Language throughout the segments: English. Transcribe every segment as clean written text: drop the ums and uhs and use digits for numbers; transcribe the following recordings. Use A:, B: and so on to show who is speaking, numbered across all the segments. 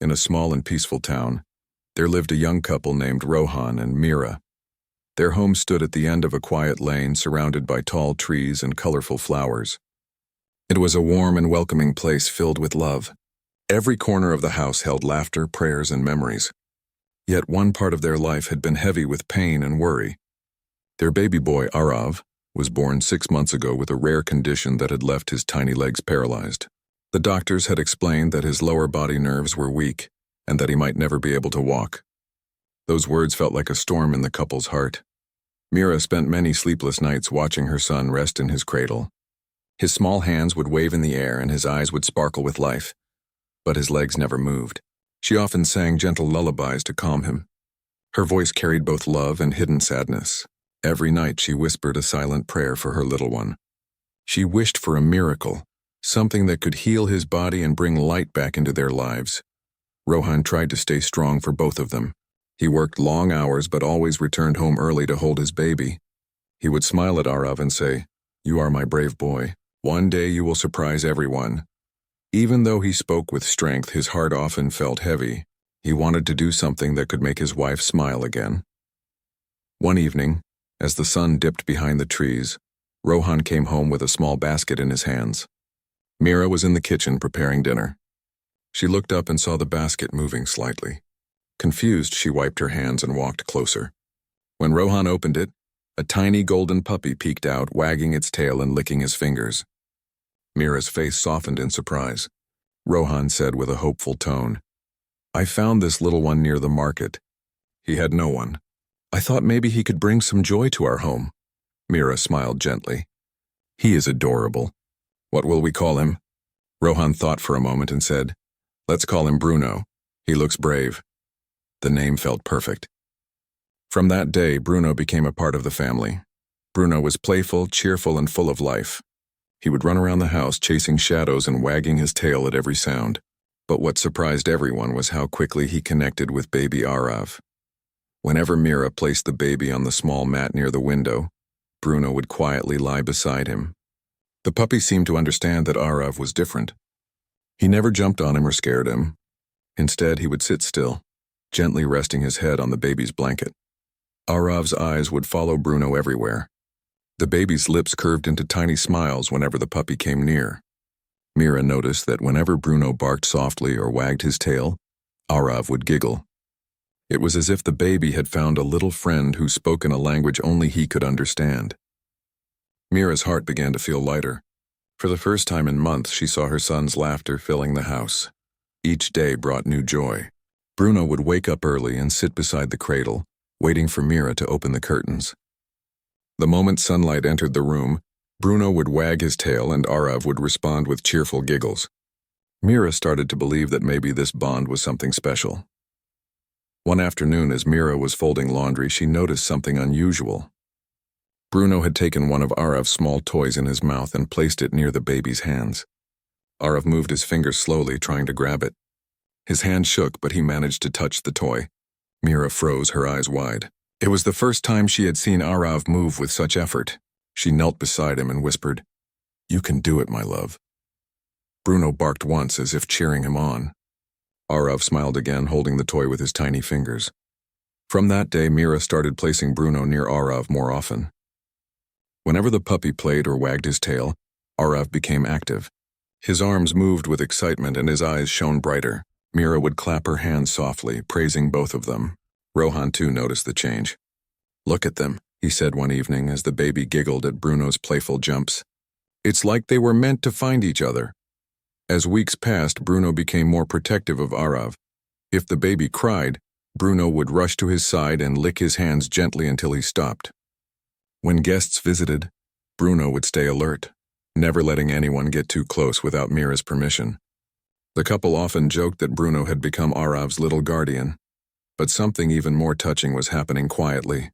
A: in a small and peaceful town, there lived a young couple named Rohan and Mira. Their home stood at the end of a quiet lane surrounded by tall trees and colorful flowers. It was a warm and welcoming place filled with love. Every corner of the house held laughter, prayers, and memories. Yet one part of their life had been heavy with pain and worry. Their baby boy, Arav, was born 6 months ago with a rare condition that had left his tiny legs paralyzed. The doctors had explained that his lower body nerves were weak and that he might never be able to walk. Those words felt like a storm in the couple's heart. Mira spent many sleepless nights watching her son rest in his cradle. His small hands would wave in the air and his eyes would sparkle with life, but his legs never moved. She often sang gentle lullabies to calm him. Her voice carried both love and hidden sadness. Every night she whispered a silent prayer for her little one. She wished for a miracle, something that could heal his body and bring light back into their lives. Rohan tried to stay strong for both of them. He worked long hours but always returned home early to hold his baby. He would smile at Arav and say, "You are my brave boy. One day you will surprise everyone." Even though he spoke with strength, his heart often felt heavy. He wanted to do something that could make his wife smile again. One evening, as the sun dipped behind the trees, Rohan came home with a small basket in his hands. Mira was in the kitchen preparing dinner. She looked up and saw the basket moving slightly. Confused, she wiped her hands and walked closer. When Rohan opened it, a tiny golden puppy peeked out, wagging its tail and licking his fingers. Mira's face softened in surprise. Rohan said with a hopeful tone, "I found this little one near the market. He had no one. I thought maybe he could bring some joy to our home." Mira smiled gently. "He is adorable. What will we call him?" Rohan thought for a moment and said, "Let's call him Bruno. He looks brave." The name felt perfect. From that day, Bruno became a part of the family. Bruno was playful, cheerful, and full of life. He would run around the house chasing shadows and wagging his tail at every sound. But what surprised everyone was how quickly he connected with baby Arav. Whenever Mira placed the baby on the small mat near the window, Bruno would quietly lie beside him. The puppy seemed to understand that Arav was different. He never jumped on him or scared him. Instead, he would sit still, gently resting his head on the baby's blanket. Arav's eyes would follow Bruno everywhere. The baby's lips curved into tiny smiles whenever the puppy came near. Mira noticed that whenever Bruno barked softly or wagged his tail, Arav would giggle. It was as if the baby had found a little friend who spoke in a language only he could understand. Mira's heart began to feel lighter. For the first time in months, she saw her son's laughter filling the house. Each day brought new joy. Bruno would wake up early and sit beside the cradle, waiting for Mira to open the curtains. The moment sunlight entered the room, Bruno would wag his tail and Arav would respond with cheerful giggles. Mira started to believe that maybe this bond was something special. One afternoon, as Mira was folding laundry, she noticed something unusual. Bruno had taken one of Arav's small toys in his mouth and placed it near the baby's hands. Arav moved his fingers slowly, trying to grab it. His hand shook, but he managed to touch the toy. Mira froze, her eyes wide. It was the first time she had seen Arav move with such effort. She knelt beside him and whispered, "You can do it, my love." Bruno barked once, as if cheering him on. Arav smiled again, holding the toy with his tiny fingers. From that day, Mira started placing Bruno near Arav more often. Whenever the puppy played or wagged his tail, Arav became active. His arms moved with excitement and his eyes shone brighter. Mira would clap her hands softly, praising both of them. Rohan too noticed the change. "Look at them," he said one evening as the baby giggled at Bruno's playful jumps. "It's like they were meant to find each other." As weeks passed, Bruno became more protective of Arav. If the baby cried, Bruno would rush to his side and lick his hands gently until he stopped. When guests visited, Bruno would stay alert, never letting anyone get too close without Mira's permission. The couple often joked that Bruno had become Arav's little guardian, but something even more touching was happening quietly.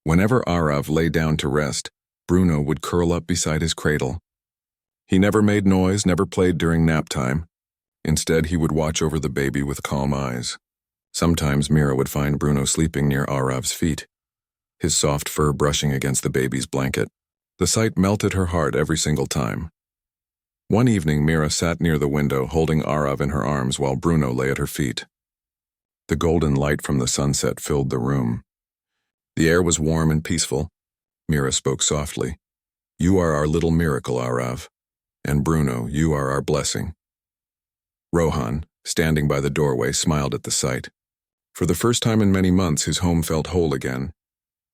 A: Whenever Arav lay down to rest, Bruno would curl up beside his cradle. He never made noise, never played during nap time. Instead, he would watch over the baby with calm eyes. Sometimes Mira would find Bruno sleeping near Arav's feet, his soft fur brushing against the baby's blanket. The sight melted her heart every single time. One evening, Mira sat near the window, holding Arav in her arms while Bruno lay at her feet. The golden light from the sunset filled the room. The air was warm and peaceful. Mira spoke softly. "You are our little miracle, Arav. And Bruno, you are our blessing." Rohan, standing by the doorway, smiled at the sight. For the first time in many months, his home felt whole again.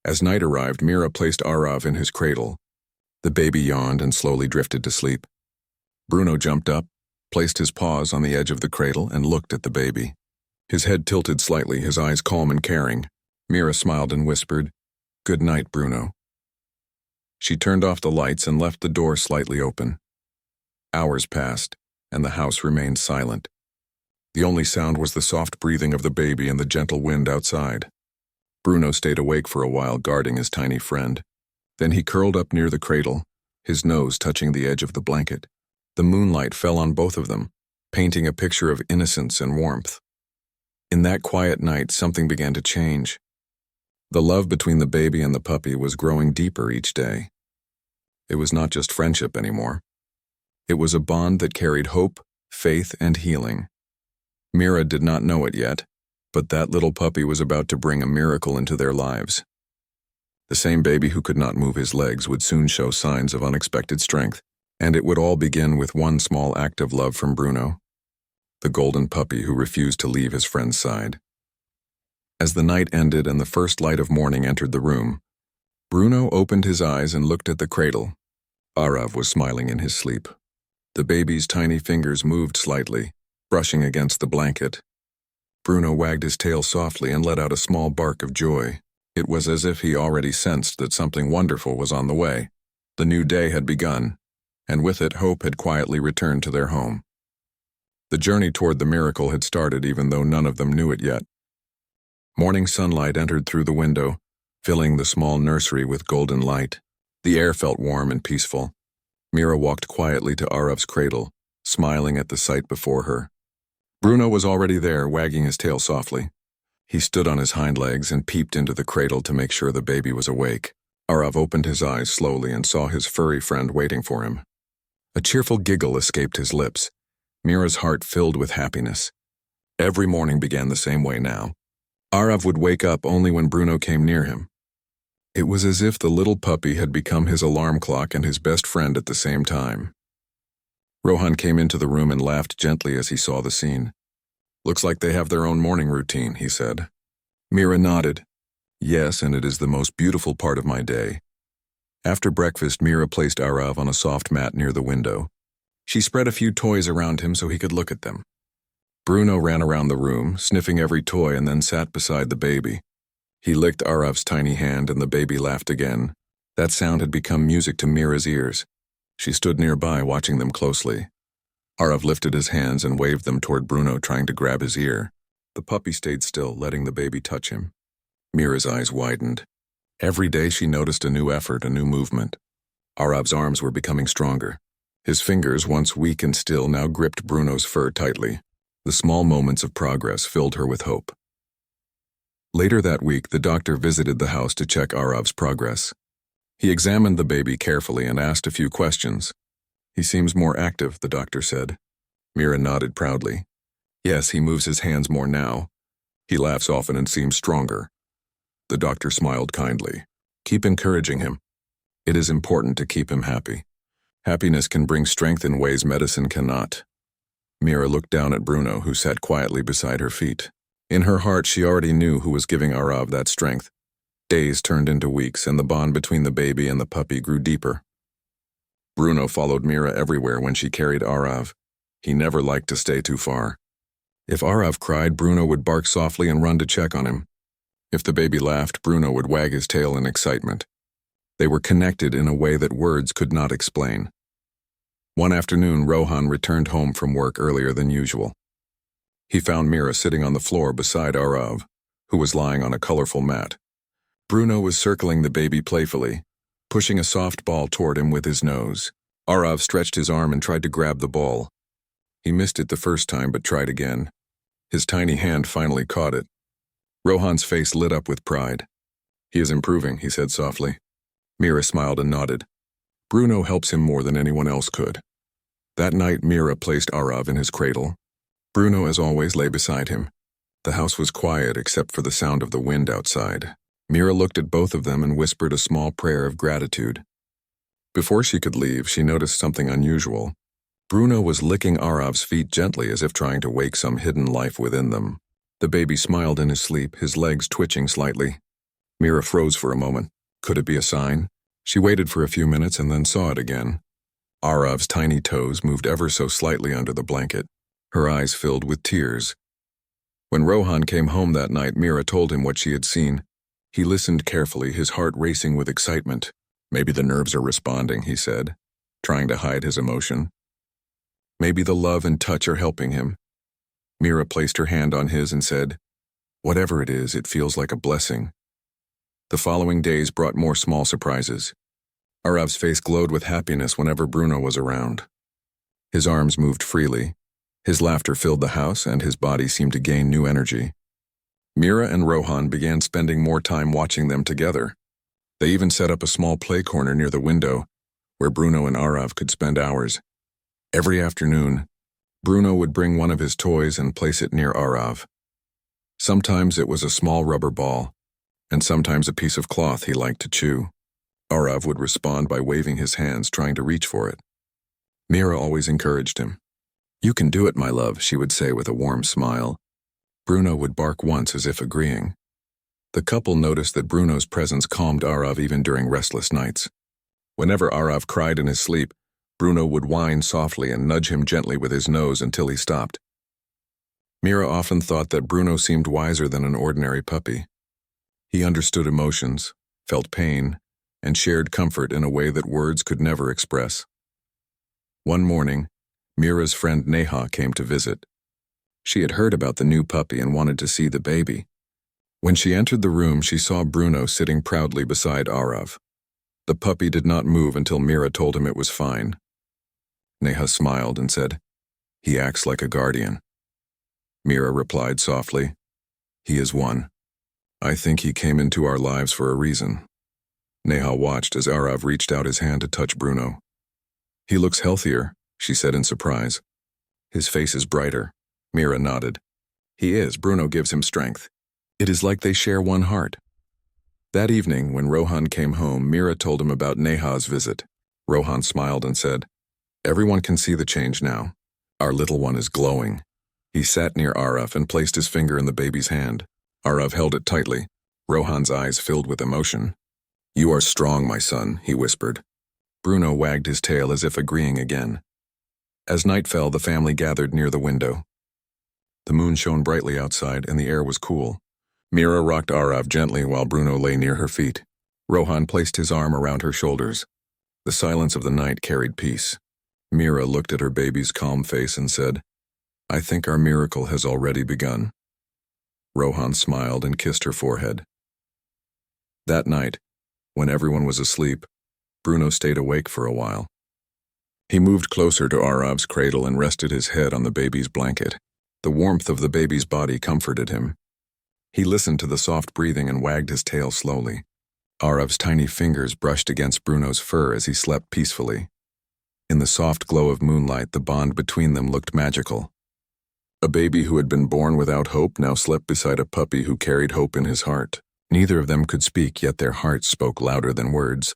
A: As night arrived, Mira placed Arav in his cradle. The baby yawned and slowly drifted to sleep. Bruno jumped up, placed his paws on the edge of the cradle, and looked at the baby. His head tilted slightly, his eyes calm and caring. Mira smiled and whispered, "Good night, Bruno." She turned off the lights and left the door slightly open. Hours passed, and the house remained silent. The only sound was the soft breathing of the baby and the gentle wind outside. Bruno stayed awake for a while, guarding his tiny friend. Then he curled up near the cradle, his nose touching the edge of the blanket. The moonlight fell on both of them, painting a picture of innocence and warmth. In that quiet night, something began to change. The love between the baby and the puppy was growing deeper each day. It was not just friendship anymore. It was a bond that carried hope, faith, and healing. Mira did not know it yet, but that little puppy was about to bring a miracle into their lives. The same baby who could not move his legs would soon show signs of unexpected strength, and it would all begin with one small act of love from Bruno, the golden puppy who refused to leave his friend's side. As the night ended and the first light of morning entered the room, Bruno opened his eyes and looked at the cradle. Arav was smiling in his sleep. The baby's tiny fingers moved slightly, brushing against the blanket. Bruno wagged his tail softly and let out a small bark of joy. It was as if he already sensed that something wonderful was on the way. The new day had begun, and with it hope had quietly returned to their home. The journey toward the miracle had started, even though none of them knew it yet. Morning sunlight entered through the window, filling the small nursery with golden light. The air felt warm and peaceful. Mira walked quietly to Arav's cradle, smiling at the sight before her. Bruno was already there, wagging his tail softly. He stood on his hind legs and peeped into the cradle to make sure the baby was awake. Arav opened his eyes slowly and saw his furry friend waiting for him. A cheerful giggle escaped his lips. Mira's heart filled with happiness. Every morning began the same way now. Arav would wake up only when Bruno came near him. It was as if the little puppy had become his alarm clock and his best friend at the same time. Rohan came into the room and laughed gently as he saw the scene. "Looks like they have their own morning routine," he said. Mira nodded. "Yes, and it is the most beautiful part of my day." After breakfast, Mira placed Arav on a soft mat near the window. She spread a few toys around him so he could look at them. Bruno ran around the room, sniffing every toy, and then sat beside the baby. He licked Arav's tiny hand and the baby laughed again. That sound had become music to Mira's ears. She stood nearby, watching them closely. Arav lifted his hands and waved them toward Bruno, trying to grab his ear. The puppy stayed still, letting the baby touch him. Mira's eyes widened. Every day she noticed a new effort, a new movement. Arav's arms were becoming stronger. His fingers, once weak and still, now gripped Bruno's fur tightly. The small moments of progress filled her with hope. Later that week, the doctor visited the house to check Arav's progress. He examined the baby carefully and asked a few questions. "He seems more active," the doctor said. Mira nodded proudly. "Yes, he moves his hands more now. He laughs often and seems stronger." The doctor smiled kindly. "Keep encouraging him. It is important to keep him happy. Happiness can bring strength in ways medicine cannot." Mira looked down at Bruno, who sat quietly beside her feet. In her heart, she already knew who was giving Arav that strength. Days turned into weeks, and the bond between the baby and the puppy grew deeper. Bruno followed Mira everywhere when she carried Arav. He never liked to stay too far. If Arav cried, Bruno would bark softly and run to check on him. If the baby laughed, Bruno would wag his tail in excitement. They were connected in a way that words could not explain. One afternoon, Rohan returned home from work earlier than usual. He found Mira sitting on the floor beside Arav, who was lying on a colorful mat. Bruno was circling the baby playfully, pushing a soft ball toward him with his nose. Arav stretched his arm and tried to grab the ball. He missed it the first time but tried again. His tiny hand finally caught it. Rohan's face lit up with pride. "He is improving," he said softly. Mira smiled and nodded. "Bruno helps him more than anyone else could." That night, Mira placed Arav in his cradle. Bruno, as always, lay beside him. The house was quiet except for the sound of the wind outside. Mira looked at both of them and whispered a small prayer of gratitude. Before she could leave, she noticed something unusual. Bruno was licking Arav's feet gently as if trying to wake some hidden life within them. The baby smiled in his sleep, his legs twitching slightly. Mira froze for a moment. Could it be a sign? She waited for a few minutes and then saw it again. Arav's tiny toes moved ever so slightly under the blanket. Her eyes filled with tears. When Rohan came home that night, Mira told him what she had seen. He listened carefully, his heart racing with excitement. Maybe the nerves are responding, he said, trying to hide his emotion. Maybe the love and touch are helping him. Mira placed her hand on his and said, "Whatever it is, it feels like a blessing." The following days brought more small surprises. Arav's face glowed with happiness whenever Bruno was around. His arms moved freely. His laughter filled the house, and his body seemed to gain new energy. Mira and Rohan began spending more time watching them together. They even set up a small play corner near the window, where Bruno and Arav could spend hours. Every afternoon, Bruno would bring one of his toys and place it near Arav. Sometimes it was a small rubber ball, and sometimes a piece of cloth he liked to chew. Arav would respond by waving his hands, trying to reach for it. Mira always encouraged him. "You can do it, my love," she would say with a warm smile. Bruno would bark once as if agreeing. The couple noticed that Bruno's presence calmed Arav even during restless nights. Whenever Arav cried in his sleep, Bruno would whine softly and nudge him gently with his nose until he stopped. Mira often thought that Bruno seemed wiser than an ordinary puppy. He understood emotions, felt pain, and shared comfort in a way that words could never express. One morning, Mira's friend Neha came to visit. She had heard about the new puppy and wanted to see the baby. When she entered the room, she saw Bruno sitting proudly beside Arav. The puppy did not move until Mira told him it was fine. Neha smiled and said, "He acts like a guardian." Mira replied softly, "He is one. I think he came into our lives for a reason." Neha watched as Arav reached out his hand to touch Bruno. "He looks healthier," she said in surprise. "His face is brighter." Mira nodded. "He is. Bruno gives him strength. It is like they share one heart." That evening, when Rohan came home, Mira told him about Neha's visit. Rohan smiled and said, "Everyone can see the change now. Our little one is glowing." He sat near Arav and placed his finger in the baby's hand. Arav held it tightly. Rohan's eyes filled with emotion. "You are strong, my son," he whispered. Bruno wagged his tail as if agreeing again. As night fell, the family gathered near the window. The moon shone brightly outside, and the air was cool. Mira rocked Arav gently while Bruno lay near her feet. Rohan placed his arm around her shoulders. The silence of the night carried peace. Mira looked at her baby's calm face and said, "I think our miracle has already begun." Rohan smiled and kissed her forehead. That night, when everyone was asleep, Bruno stayed awake for a while. He moved closer to Arav's cradle and rested his head on the baby's blanket. The warmth of the baby's body comforted him. He listened to the soft breathing and wagged his tail slowly. Arav's tiny fingers brushed against Bruno's fur as he slept peacefully. In the soft glow of moonlight, the bond between them looked magical. A baby who had been born without hope now slept beside a puppy who carried hope in his heart. Neither of them could speak, yet their hearts spoke louder than words.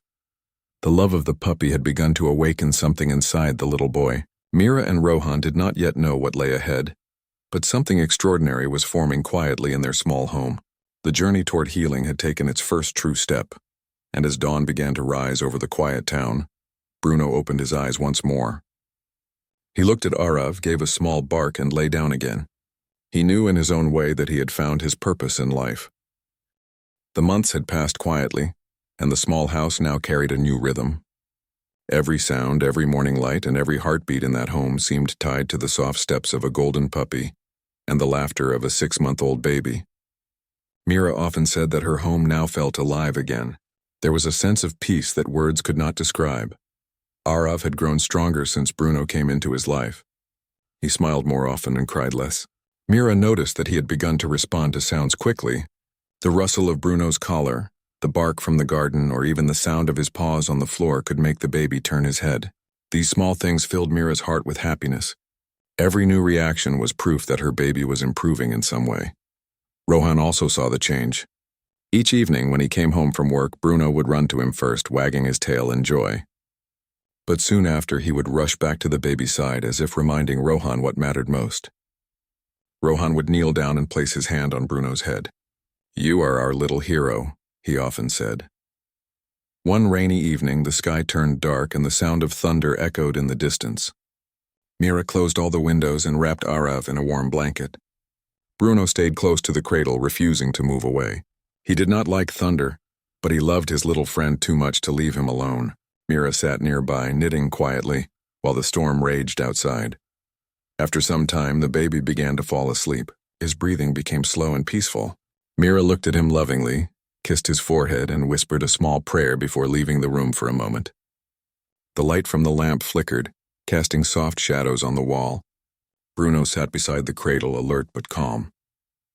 A: The love of the puppy had begun to awaken something inside the little boy. Mira and Rohan did not yet know what lay ahead, but something extraordinary was forming quietly in their small home. The journey toward healing had taken its first true step, and as dawn began to rise over the quiet town, Bruno opened his eyes once more. He looked at Arav, gave a small bark, and lay down again. He knew in his own way that he had found his purpose in life. The months had passed quietly, and the small house now carried a new rhythm. Every sound, every morning light, and every heartbeat in that home seemed tied to the soft steps of a golden puppy and the laughter of a 6-month-old baby. Mira often said that her home now felt alive again. There was a sense of peace that words could not describe. Arav had grown stronger since Bruno came into his life. He smiled more often and cried less. Mira noticed that he had begun to respond to sounds quickly. The rustle of Bruno's collar, the bark from the garden, or even the sound of his paws on the floor could make the baby turn his head. These small things filled Mira's heart with happiness. Every new reaction was proof that her baby was improving in some way. Rohan also saw the change. Each evening when he came home from work, Bruno would run to him first, wagging his tail in joy. But soon after, he would rush back to the baby's side as if reminding Rohan what mattered most. Rohan would kneel down and place his hand on Bruno's head. "You are our little hero," he often said. One rainy evening, the sky turned dark and the sound of thunder echoed in the distance. Mira closed all the windows and wrapped Arav in a warm blanket. Bruno stayed close to the cradle, refusing to move away. He did not like thunder, but he loved his little friend too much to leave him alone. Mira sat nearby, knitting quietly, while the storm raged outside. After some time, the baby began to fall asleep. His breathing became slow and peaceful. Mira looked at him lovingly, kissed his forehead, and whispered a small prayer before leaving the room for a moment. The light from the lamp flickered, casting soft shadows on the wall. Bruno sat beside the cradle, alert but calm.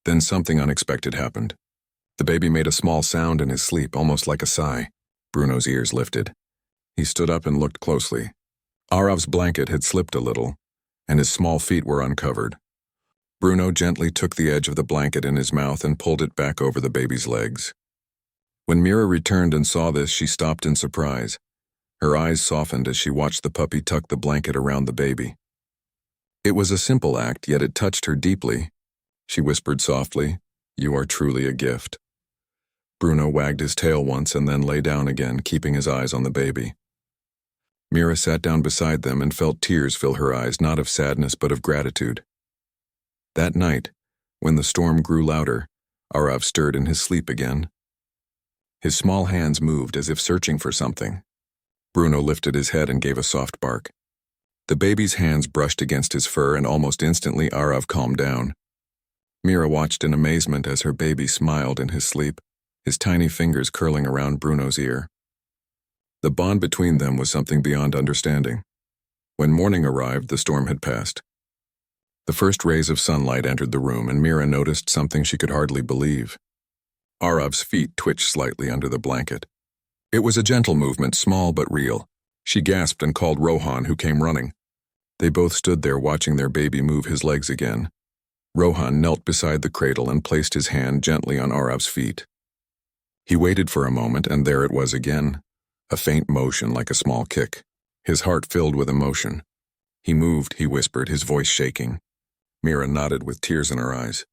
A: Then something unexpected happened. The baby made a small sound in his sleep, almost like a sigh. Bruno's ears lifted. He stood up and looked closely. Arav's blanket had slipped a little, and his small feet were uncovered. Bruno gently took the edge of the blanket in his mouth and pulled it back over the baby's legs. When Mira returned and saw this, she stopped in surprise. Her eyes softened as she watched the puppy tuck the blanket around the baby. It was a simple act, yet it touched her deeply. She whispered softly, "You are truly a gift." Bruno wagged his tail once and then lay down again, keeping his eyes on the baby. Mira sat down beside them and felt tears fill her eyes, not of sadness but of gratitude. That night, when the storm grew louder, Arav stirred in his sleep again. His small hands moved as if searching for something. Bruno lifted his head and gave a soft bark. The baby's hands brushed against his fur, and almost instantly Arav calmed down. Mira watched in amazement as her baby smiled in his sleep, his tiny fingers curling around Bruno's ear. The bond between them was something beyond understanding. When morning arrived, the storm had passed. The first rays of sunlight entered the room, and Mira noticed something she could hardly believe. Arav's feet twitched slightly under the blanket. It was a gentle movement, small but real. She gasped and called Rohan, who came running. They both stood there watching their baby move his legs again. Rohan knelt beside the cradle and placed his hand gently on Arav's feet. He waited for a moment, and there it was again, a faint motion like a small kick. His heart filled with emotion. "He moved," he whispered, his voice shaking. Mira nodded with tears in her eyes.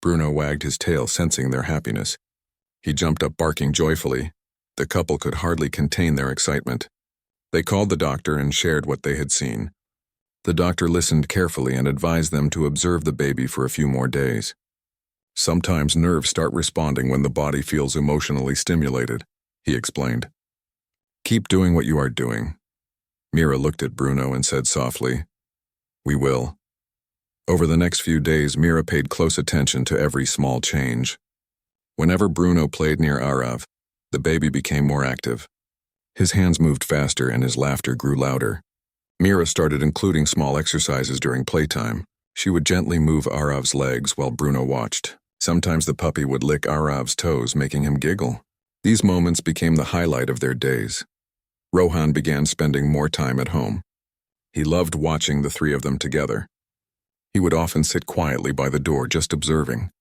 A: Bruno wagged his tail, sensing their happiness. He jumped up, barking joyfully. The couple could hardly contain their excitement. They called the doctor and shared what they had seen. The doctor listened carefully and advised them to observe the baby for a few more days. "Sometimes nerves start responding when the body feels emotionally stimulated," he explained. "Keep doing what you are doing." Mira looked at Bruno and said softly, "We will." Over the next few days, Mira paid close attention to every small change. Whenever Bruno played near Arav, the baby became more active. His hands moved faster and his laughter grew louder. Mira started including small exercises during playtime. She would gently move Arav's legs while Bruno watched. Sometimes the puppy would lick Arav's toes, making him giggle. These moments became the highlight of their days. Rohan began spending more time at home. He loved watching the three of them together. He would often sit quietly by the door, just observing.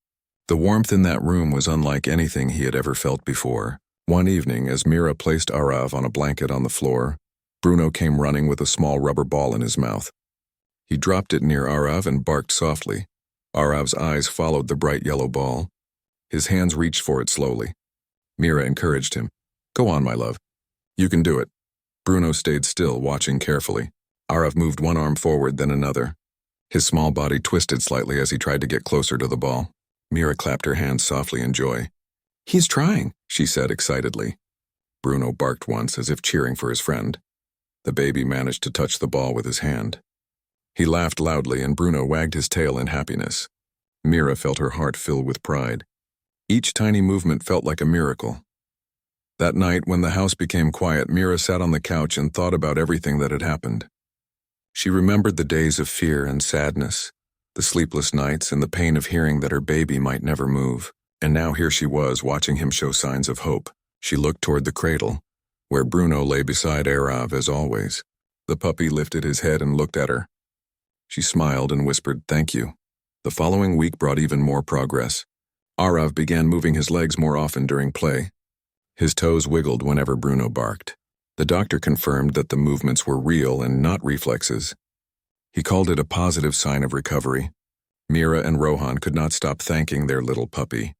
A: The warmth in that room was unlike anything he had ever felt before. One evening, as Mira placed Arav on a blanket on the floor, Bruno came running with a small rubber ball in his mouth. He dropped it near Arav and barked softly. Arav's eyes followed the bright yellow ball. His hands reached for it slowly. Mira encouraged him. "Go on, my love. You can do it." Bruno stayed still, watching carefully. Arav moved one arm forward, then another. His small body twisted slightly as he tried to get closer to the ball. Mira clapped her hands softly in joy. "He's trying," she said excitedly. Bruno barked once, as if cheering for his friend. The baby managed to touch the ball with his hand. He laughed loudly, and Bruno wagged his tail in happiness. Mira felt her heart fill with pride. Each tiny movement felt like a miracle. That night, when the house became quiet, Mira sat on the couch and thought about everything that had happened. She remembered the days of fear and sadness, the sleepless nights and the pain of hearing that her baby might never move. And now here she was, watching him show signs of hope. She looked toward the cradle, where Bruno lay beside Arav as always. The puppy lifted his head and looked at her. She smiled and whispered, "Thank you." The following week brought even more progress. Arav began moving his legs more often during play. His toes wiggled whenever Bruno barked. The doctor confirmed that the movements were real and not reflexes. He called it a positive sign of recovery. Mira and Rohan could not stop thanking their little puppy.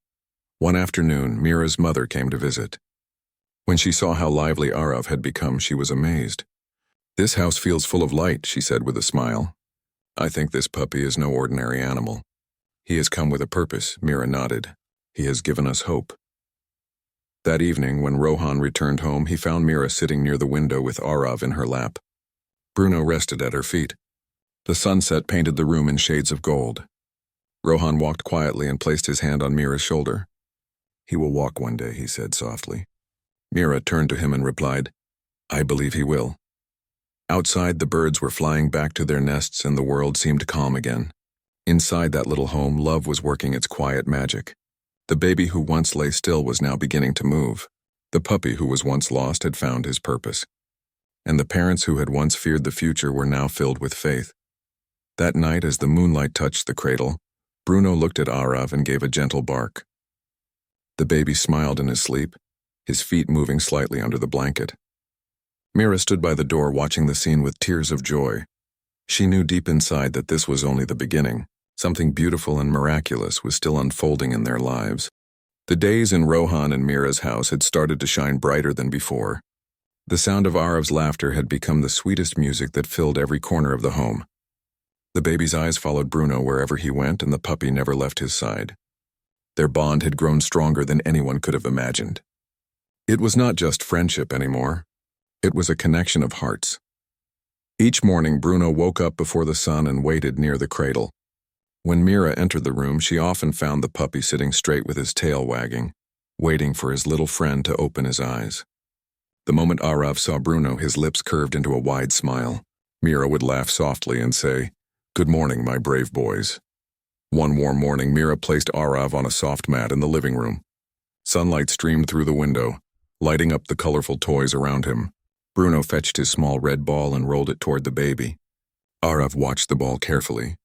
A: One afternoon, Mira's mother came to visit. When she saw how lively Arav had become, she was amazed. "This house feels full of light," she said with a smile. "I think this puppy is no ordinary animal. He has come with a purpose," Mira nodded. "He has given us hope." That evening, when Rohan returned home, he found Mira sitting near the window with Arav in her lap. Bruno rested at her feet. The sunset painted the room in shades of gold. Rohan walked quietly and placed his hand on Mira's shoulder. "He will walk one day," he said softly. Mira turned to him and replied, "I believe he will." Outside, the birds were flying back to their nests and the world seemed calm again. Inside that little home, love was working its quiet magic. The baby who once lay still was now beginning to move. The puppy who was once lost had found his purpose. And the parents who had once feared the future were now filled with faith. That night, as the moonlight touched the cradle, Bruno looked at Arav and gave a gentle bark. The baby smiled in his sleep, his feet moving slightly under the blanket. Mira stood by the door watching the scene with tears of joy. She knew deep inside that this was only the beginning. Something beautiful and miraculous was still unfolding in their lives. The days in Rohan and Mira's house had started to shine brighter than before. The sound of Arav's laughter had become the sweetest music that filled every corner of the home. The baby's eyes followed Bruno wherever he went, and the puppy never left his side. Their bond had grown stronger than anyone could have imagined. It was not just friendship anymore. It was a connection of hearts. Each morning, Bruno woke up before the sun and waited near the cradle. When Mira entered the room, she often found the puppy sitting straight with his tail wagging, waiting for his little friend to open his eyes. The moment Arav saw Bruno, his lips curved into a wide smile. Mira would laugh softly and say, "Good morning, my brave boys." One warm morning, Mira placed Arav on a soft mat in the living room. Sunlight streamed through the window, lighting up the colorful toys around him. Bruno fetched his small red ball and rolled it toward the baby. Arav watched the ball carefully.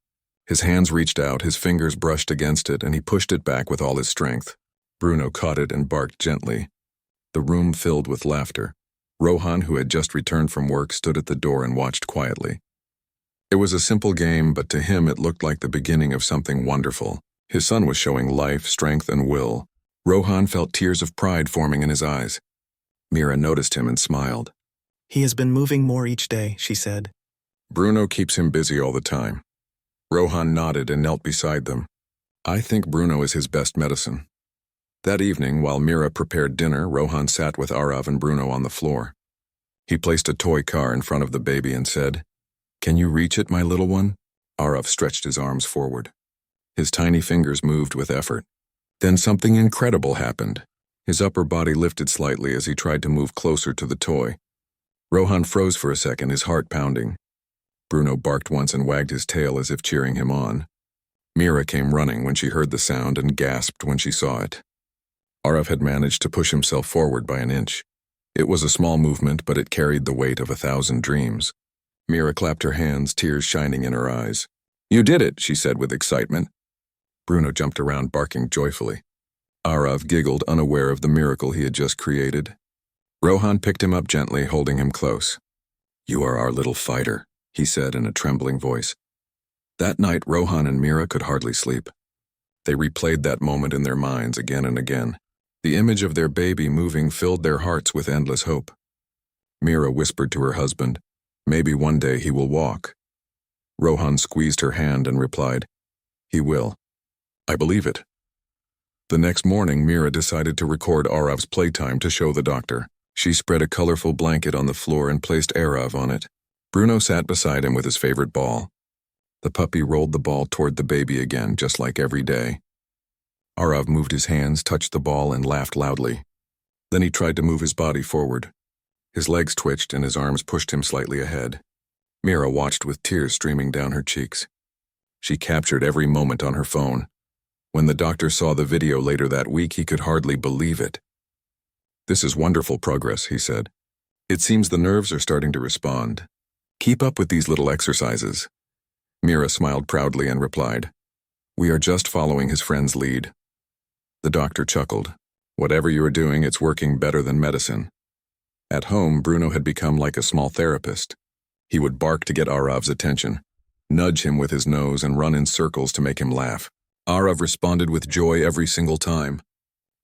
A: His hands reached out, his fingers brushed against it, and he pushed it back with all his strength. Bruno caught it and barked gently. The room filled with laughter. Rohan, who had just returned from work, stood at the door and watched quietly. It was a simple game, but to him it looked like the beginning of something wonderful. His son was showing life, strength, and will. Rohan felt tears of pride forming in his eyes. Mira noticed him and smiled.
B: "He has been moving more each day," she said.
A: "Bruno keeps him busy all the time." Rohan nodded and knelt beside them. "I think Bruno is his best medicine." That evening, while Mira prepared dinner, Rohan sat with Arav and Bruno on the floor. He placed a toy car in front of the baby and said, "Can you reach it, my little one?" Arav stretched his arms forward. His tiny fingers moved with effort. Then something incredible happened. His upper body lifted slightly as he tried to move closer to the toy. Rohan froze for a second, his heart pounding. Bruno barked once and wagged his tail as if cheering him on. Mira came running when she heard the sound and gasped when she saw it. Arav had managed to push himself forward by an inch. It was a small movement, but it carried the weight of 1,000 dreams. Mira clapped her hands, tears shining in her eyes. "You did it," she said with excitement. Bruno jumped around, barking joyfully. Arav giggled, unaware of the miracle he had just created. Rohan picked him up gently, holding him close. "You are our little fighter," he said in a trembling voice. That night, Rohan and Mira could hardly sleep. They replayed that moment in their minds again and again. The image of their baby moving filled their hearts with endless hope. Mira whispered to her husband, "Maybe one day he will walk." Rohan squeezed her hand and replied, "He will. I believe it." The next morning, Mira decided to record Arav's playtime to show the doctor. She spread a colorful blanket on the floor and placed Arav on it. Bruno sat beside him with his favorite ball. The puppy rolled the ball toward the baby again, just like every day. Arav moved his hands, touched the ball, and laughed loudly. Then he tried to move his body forward. His legs twitched and his arms pushed him slightly ahead. Mira watched with tears streaming down her cheeks. She captured every moment on her phone. When the doctor saw the video later that week, he could hardly believe it. "This is wonderful progress," he said. "It seems the nerves are starting to respond. Keep up with these little exercises. Mira smiled proudly and replied, We are just following his friend's lead. The doctor chuckled. Whatever you are doing, it's working better than medicine. At home, Bruno had become like a small therapist. He would bark to get Arav's attention, nudge him with his nose, and run in circles to make him laugh. Arav responded with joy every single time.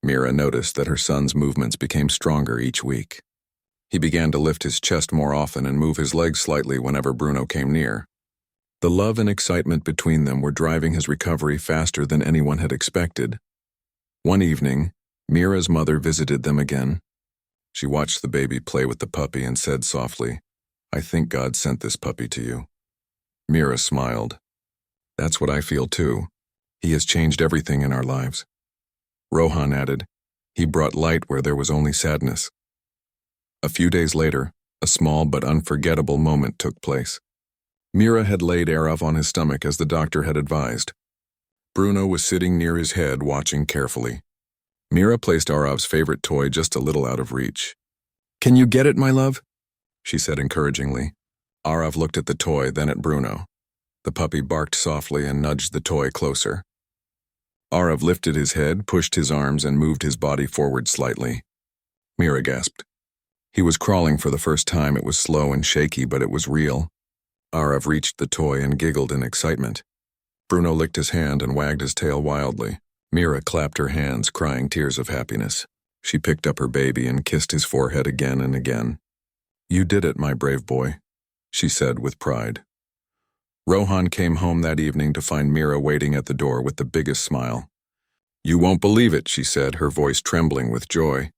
A: Mira noticed that her son's movements became stronger each week. He began to lift his chest more often and move his legs slightly whenever Bruno came near. The love and excitement between them were driving his recovery faster than anyone had expected. One evening, Mira's mother visited them again. She watched the baby play with the puppy and said softly, I think God sent this puppy to you. Mira smiled. That's what I feel too. He has changed everything in our lives. Rohan added, He brought light where there was only sadness. A few days later, a small but unforgettable moment took place. Mira had laid Arav on his stomach as the doctor had advised. Bruno was sitting near his head, watching carefully. Mira placed Arav's favorite toy just a little out of reach. Can you get it, my love? She said encouragingly. Arav looked at the toy, then at Bruno. The puppy barked softly and nudged the toy closer. Arav lifted his head, pushed his arms, and moved his body forward slightly. Mira gasped. He was crawling for the first time. It was slow and shaky, but it was real. Arav reached the toy and giggled in excitement. Bruno licked his hand and wagged his tail wildly. Mira clapped her hands, crying tears of happiness. She picked up her baby and kissed his forehead again and again. You did it, my brave boy, she said with pride. Rohan came home that evening to find Mira waiting at the door with the biggest smile. You won't believe it, she said, her voice trembling with joy.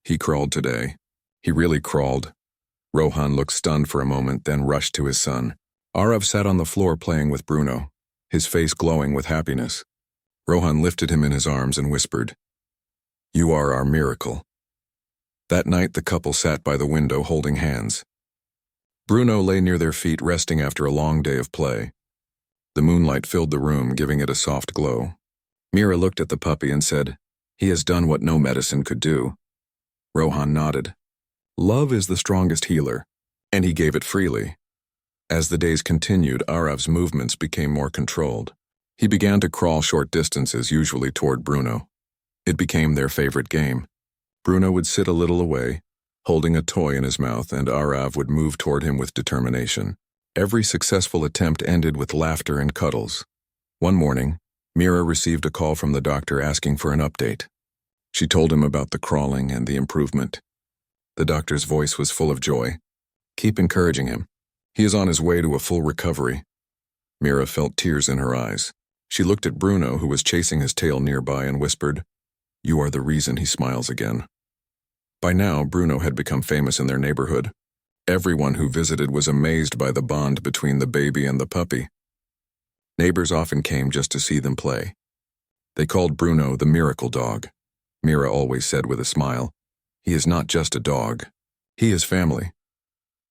A: He crawled today. He really crawled. Rohan looked stunned for a moment, then rushed to his son. Arav sat on the floor playing with Bruno, his face glowing with happiness. Rohan lifted him in his arms and whispered, You are our miracle. That night the couple sat by the window holding hands. Bruno lay near their feet resting after a long day of play. The moonlight filled the room, giving it a soft glow. Mira looked at the puppy and said, He has done what no medicine could do. Rohan nodded. Love is the strongest healer, and he gave it freely. As the days continued, Arav's movements became more controlled. He began to crawl short distances, usually toward Bruno. It became their favorite game. Bruno would sit a little away, holding a toy in his mouth, and Arav would move toward him with determination. Every successful attempt ended with laughter and cuddles. One morning, Mira received a call from the doctor asking for an update. She told him about the crawling and the improvement. The doctor's voice was full of joy. Keep encouraging him. He is on his way to a full recovery. Mira felt tears in her eyes. She looked at Bruno, who was chasing his tail nearby, and whispered, You are the reason he smiles again. By now, Bruno had become famous in their neighborhood. Everyone who visited was amazed by the bond between the baby and the puppy. Neighbors often came just to see them play. They called Bruno the miracle dog. Mira always said with a smile, He is not just a dog. He is family.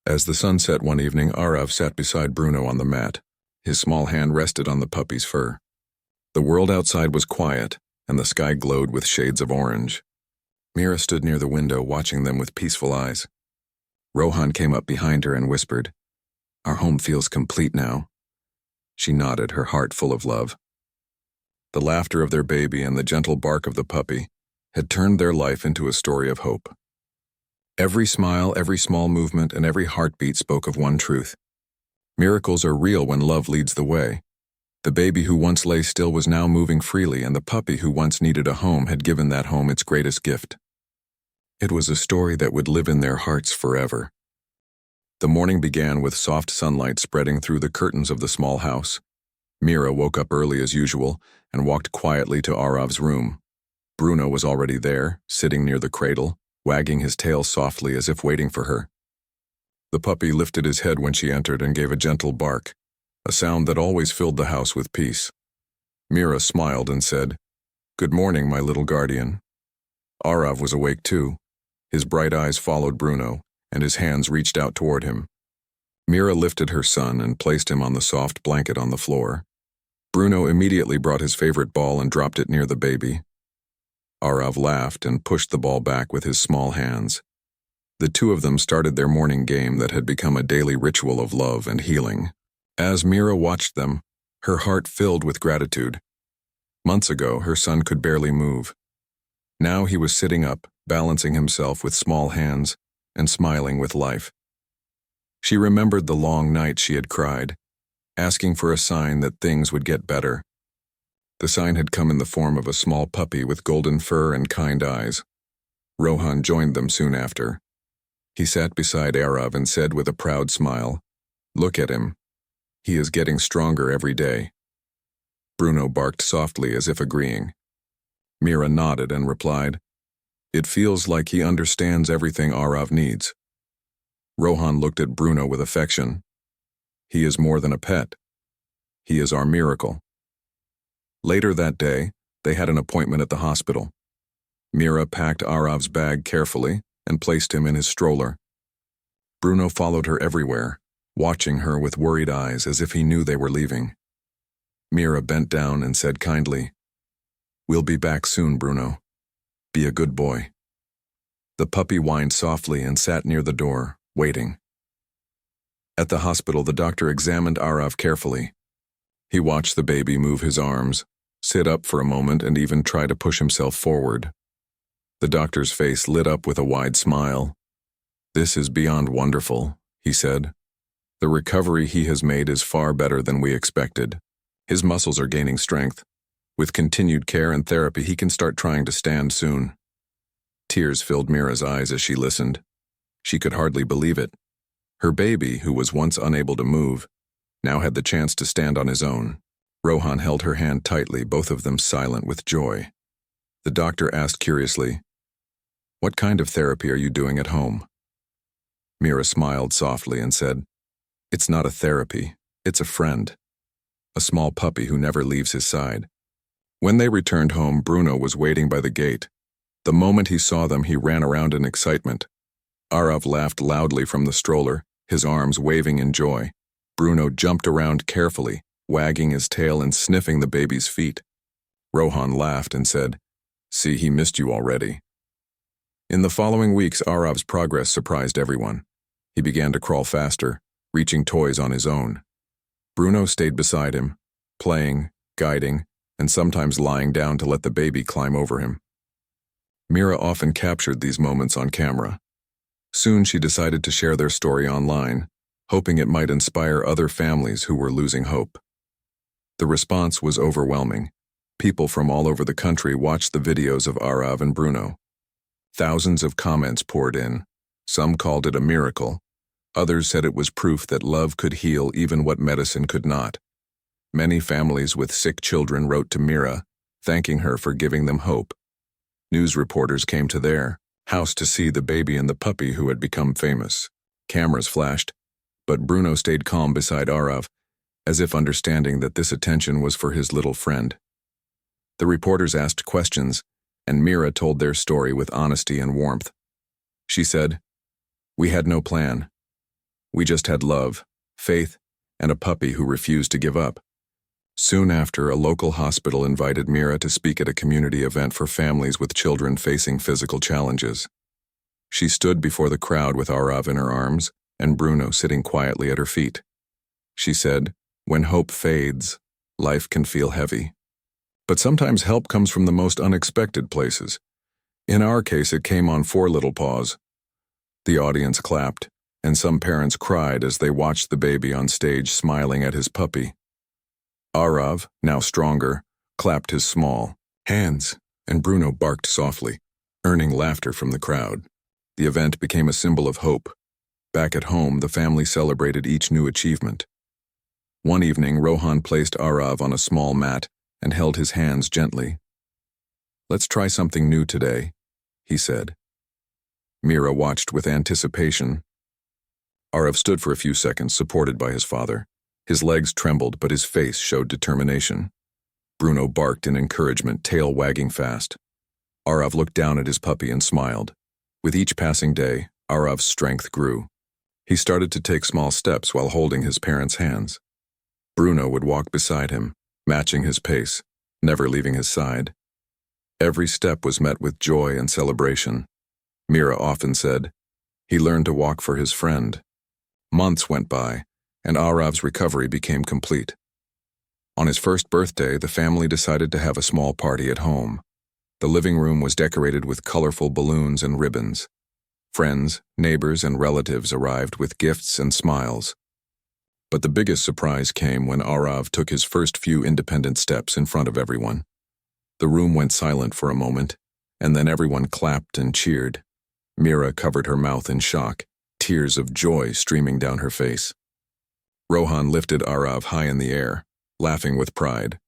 A: As the sun set one evening, Arav sat beside Bruno on the mat. His small hand rested on the puppy's fur. The world outside was quiet, and the sky glowed with shades of orange. Mira stood near the window, watching them with peaceful eyes. Rohan came up behind her and whispered, Our home feels complete now. She nodded, her heart full of love. The laughter of their baby and the gentle bark of the puppy had turned their life into a story of hope. Every smile, every small movement, and every heartbeat spoke of one truth. Miracles are real when love leads the way. The baby who once lay still was now moving freely, and the puppy who once needed a home had given that home its greatest gift. It was a story that would live in their hearts forever. The morning began with soft sunlight spreading through the curtains of the small house. Mira woke up early as usual and walked quietly to Arav's room. Bruno was already there, sitting near the cradle, wagging his tail softly as if waiting for her. The puppy lifted his head when she entered and gave a gentle bark, a sound that always filled the house with peace. Mira smiled and said, "Good morning, my little guardian." Arav was awake too. His bright eyes followed Bruno, and his hands reached out toward him. Mira lifted her son and placed him on the soft blanket on the floor. Bruno immediately brought his favorite ball and dropped it near the baby. Arav laughed and pushed the ball back with his small hands. The two of them started their morning game that had become a daily ritual of love and healing. As Mira watched them, her heart filled with gratitude. Months ago, her son could barely move. Now he was sitting up, balancing himself with small hands, and smiling with life. She remembered the long nights she had cried, asking for a sign that things would get better. The sign had come in the form of a small puppy with golden fur and kind eyes. Rohan joined them soon after. He sat beside Arav and said with a proud smile, "Look at him. He is getting stronger every day." Bruno barked softly as if agreeing. Mira nodded and replied, "It feels like he understands everything Arav needs." Rohan looked at Bruno with affection. "He is more than a pet. He is our miracle." Later that day, they had an appointment at the hospital. Mira packed Arav's bag carefully and placed him in his stroller. Bruno followed her everywhere, watching her with worried eyes as if he knew they were leaving. Mira bent down and said kindly, "We'll be back soon, Bruno. Be a good boy." The puppy whined softly and sat near the door, waiting. At the hospital, the doctor examined Arav carefully. He watched the baby move his arms, sit up for a moment, and even try to push himself forward. The doctor's face lit up with a wide smile. "This is beyond wonderful," he said. "The recovery he has made is far better than we expected. His muscles are gaining strength. With continued care and therapy, he can start trying to stand soon." Tears filled Mira's eyes as she listened. She could hardly believe it. Her baby, who was once unable to move, now had the chance to stand on his own. Rohan held her hand tightly, both of them silent with joy. The doctor asked curiously, "What kind of therapy are you doing at home?" Mira smiled softly and said, "It's not a therapy, it's a friend. A small puppy who never leaves his side." When they returned home, Bruno was waiting by the gate. The moment he saw them, he ran around in excitement. Arav laughed loudly from the stroller, his arms waving in joy. Bruno jumped around carefully, wagging his tail and sniffing the baby's feet. Rohan laughed and said, "See, he missed you already." In the following weeks, Arav's progress surprised everyone. He began to crawl faster, reaching toys on his own. Bruno stayed beside him, playing, guiding, and sometimes lying down to let the baby climb over him. Mira often captured these moments on camera. Soon she decided to share their story online, hoping it might inspire other families who were losing hope. The response was overwhelming. People from all over the country watched the videos of Arav and Bruno. Thousands of comments poured in. Some called it a miracle. Others said it was proof that love could heal even what medicine could not. Many families with sick children wrote to Mira, thanking her for giving them hope. News reporters came to their house to see the baby and the puppy who had become famous. Cameras flashed, but Bruno stayed calm beside Arav, as if understanding that this attention was for his little friend. The reporters asked questions, and Mira told their story with honesty and warmth. She said, "We had no plan. We just had love, faith, and a puppy who refused to give up." Soon after, a local hospital invited Mira to speak at a community event for families with children facing physical challenges. She stood before the crowd with Arav in her arms and Bruno sitting quietly at her feet. She said, "When hope fades, life can feel heavy. But sometimes help comes from the most unexpected places. In our case, it came on 4 little paws." The audience clapped, and some parents cried as they watched the baby on stage smiling at his puppy. Arav, now stronger, clapped his small hands, and Bruno barked softly, earning laughter from the crowd. The event became a symbol of hope. Back at home, the family celebrated each new achievement. One evening, Rohan placed Arav on a small mat and held his hands gently. "Let's try something new today," he said. Mira watched with anticipation. Arav stood for a few seconds, supported by his father. His legs trembled, but his face showed determination. Bruno barked in encouragement, tail wagging fast. Arav looked down at his puppy and smiled. With each passing day, Arav's strength grew. He started to take small steps while holding his parents' hands. Bruno would walk beside him, matching his pace, never leaving his side. Every step was met with joy and celebration. Mira often said, He learned to walk for his friend. Months went by, and Arav's recovery became complete. On his first birthday, the family decided to have a small party at home. The living room was decorated with colorful balloons and ribbons. Friends, neighbors, and relatives arrived with gifts and smiles. But the biggest surprise came when Arav took his first few independent steps in front of everyone. The room went silent for a moment, and then everyone clapped and cheered. Mira covered her mouth in shock, tears of joy streaming down her face. Rohan lifted Arav high in the air, laughing with pride.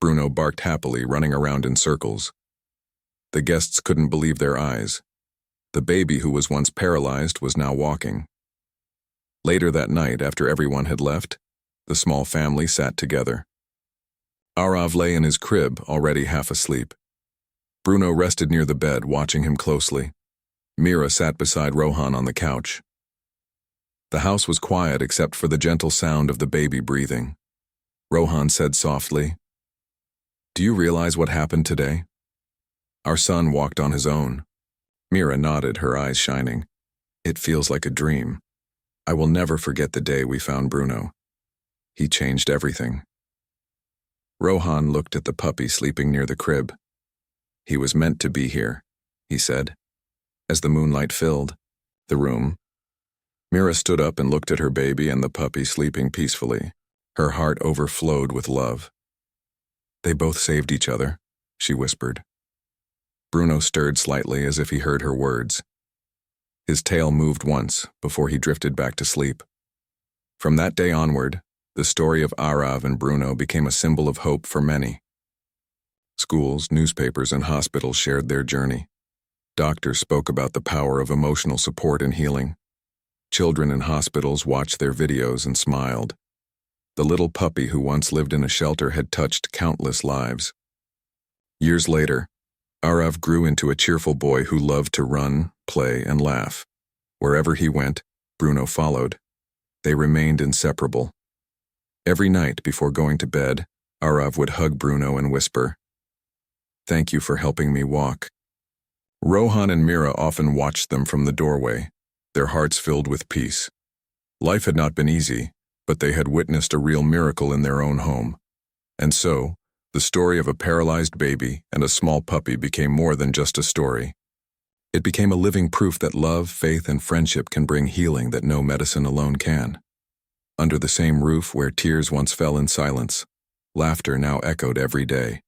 A: Bruno barked happily, running around in circles. The guests couldn't believe their eyes. The baby who was once paralyzed was now walking. Later that night, after everyone had left, the small family sat together. Arav lay in his crib, already half asleep. Bruno rested near the bed, watching him closely. Mira sat beside Rohan on the couch. The house was quiet except for the gentle sound of the baby breathing. Rohan said softly, "Do you realize what happened today? Our son walked on his own." Mira nodded, her eyes shining. "It feels like a dream. I will never forget the day we found Bruno. He changed everything." Rohan looked at the puppy sleeping near the crib. "He was meant to be here," he said. As the moonlight filled the room, Mira stood up and looked at her baby and the puppy sleeping peacefully. Her heart overflowed with love. "They both saved each other," she whispered. Bruno stirred slightly as if he heard her words. His tail moved once before he drifted back to sleep. From that day onward, the story of Arav and Bruno became a symbol of hope for many. Schools, newspapers, and hospitals shared their journey. Doctors spoke about the power of emotional support and healing. Children in hospitals watched their videos and smiled. The little puppy who once lived in a shelter had touched countless lives. Years later, Arav grew into a cheerful boy who loved to run, play, and laugh. Wherever he went, Bruno followed. They remained inseparable. Every night before going to bed, Arav would hug Bruno and whisper, "Thank you for helping me walk." Rohan and Mira often watched them from the doorway, their hearts filled with peace. Life had not been easy, but they had witnessed a real miracle in their own home. And so, the story of a paralyzed baby and a small puppy became more than just a story. It became a living proof that love, faith, and friendship can bring healing that no medicine alone can. Under the same roof where tears once fell in silence, laughter now echoed every day.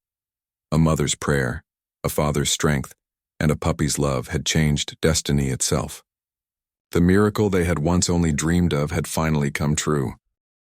A: A mother's prayer, a father's strength, and a puppy's love had changed destiny itself. The miracle they had once only dreamed of had finally come true.